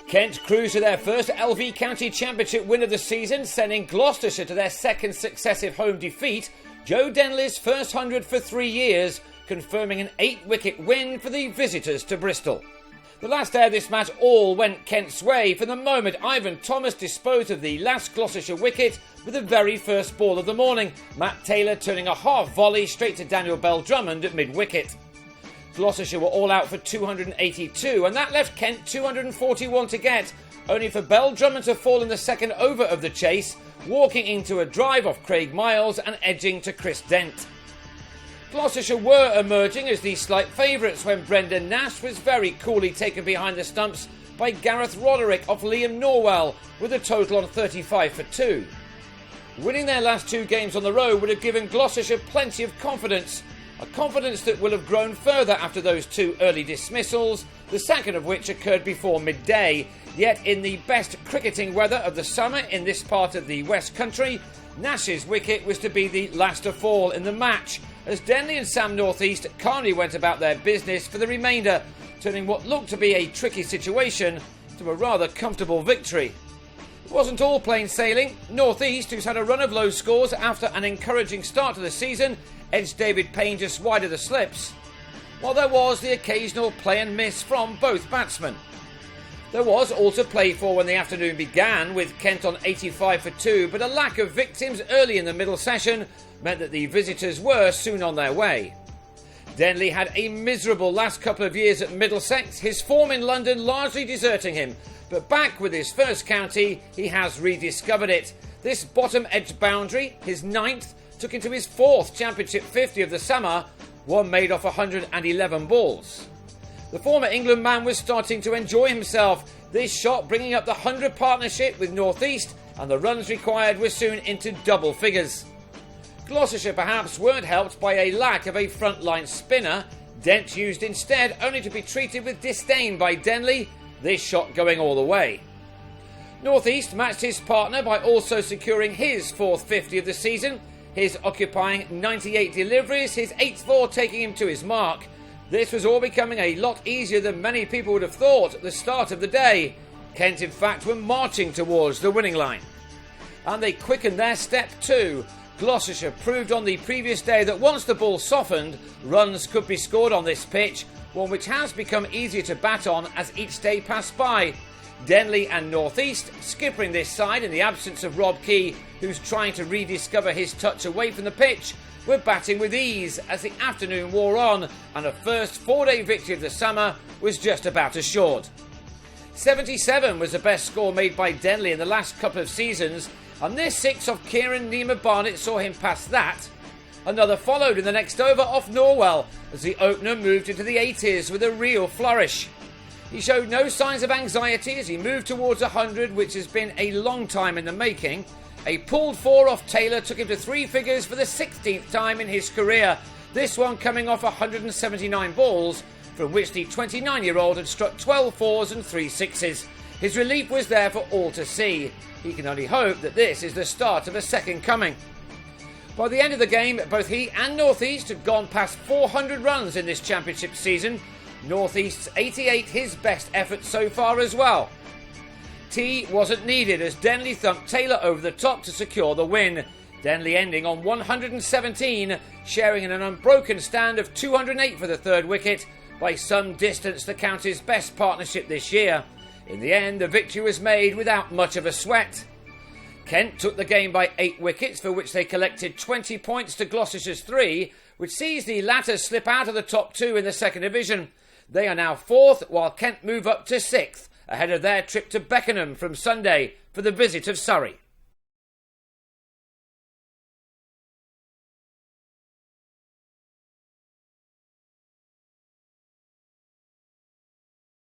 Kent cruised to their first LV County Championship win of the season, sending Gloucestershire to their second successive home defeat. Joe Denley's first 100 for 3 years, confirming an 8-wicket win for the visitors to Bristol. The last day of this match all went Kent's way. From the moment Ivan Thomas disposed of the last Gloucestershire wicket with the very first ball of the morning, Matt Taylor turning a half volley straight to Daniel Bell-Drummond at mid-wicket. Gloucestershire were all out for 282, and that left Kent 241 to get, only for Bell-Drummond to fall in the second over of the chase, walking into a drive off Craig Miles and edging to Chris Dent. Gloucestershire were emerging as the slight favourites when Brendan Nash was very coolly taken behind the stumps by Gareth Roderick off Liam Norwell with a total on 35 for 2. Winning their last 2 games on the road would have given Gloucestershire plenty of confidence, a confidence that will have grown further after those 2 early dismissals, the second of which occurred before midday. Yet in the best cricketing weather of the summer in this part of the West Country, Nash's wicket was to be the last to fall in the match, as Denley and Sam Northeast calmly went about their business for the remainder, turning what looked to be a tricky situation to a rather comfortable victory. It wasn't all plain sailing. Northeast, who's had a run of low scores after an encouraging start to the season, edged David Payne just wide of the slips, while there was the occasional play and miss from both batsmen. There was all to play for when the afternoon began, with Kent on 85 for 2, but a lack of victims early in the middle session meant that the visitors were soon on their way. Denley had a miserable last couple of years at Middlesex, his form in London largely deserting him, but back with his first county, he has rediscovered it. This bottom edge boundary, his 9th, took him to his 4th Championship 50 of the summer, one made off 111 balls. The former England man was starting to enjoy himself, this shot bringing up the 100 partnership with Northeast, and the runs required were soon into double figures. Gloucestershire perhaps weren't helped by a lack of a frontline spinner, Dent used instead only to be treated with disdain by Denley, this shot going all the way. Northeast matched his partner by also securing his 4th 50 of the season, his occupying 98 deliveries, his 8th 4 taking him to his mark. This was all becoming a lot easier than many people would have thought at the start of the day. Kent in fact were marching towards the winning line. And they quickened their step too. Gloucestershire proved on the previous day that once the ball softened, runs could be scored on this pitch, one which has become easier to bat on as each day passed by. Denley and Northeast, skippering this side in the absence of Rob Key, who's trying to rediscover his touch away from the pitch, were batting with ease as the afternoon wore on and a first 4-day victory of the summer was just about assured. 77 was the best score made by Denley in the last couple of seasons, and this 6 off Kieran Nima Barnett saw him pass that. Another followed in the next over off Norwell as the opener moved into the 80s with a real flourish. He showed no signs of anxiety as he moved towards 100, which has been a long time in the making. A pulled 4 off Taylor took him to 3 figures for the 16th time in his career, this one coming off 179 balls, from which the 29-year-old had struck 12 4s and 3 6s. His relief was there for all to see. He can only hope that this is the start of a second coming. By the end of the game, both he and Northeast had gone past 400 runs in this championship season. Northeast's 88 his best effort so far as well. Tea wasn't needed as Denley thumped Taylor over the top to secure the win. Denley ending on 117, sharing in an unbroken stand of 208 for the 3rd wicket, by some distance the county's best partnership this year. In the end, the victory was made without much of a sweat. Kent took the game by 8 wickets, for which they collected 20 points to Gloucestershire's 3, which sees the latter slip out of the top 2 in the 2nd division. They are now 4th, while Kent move up to 6th, ahead of their trip to Beckenham from Sunday for the visit of Surrey.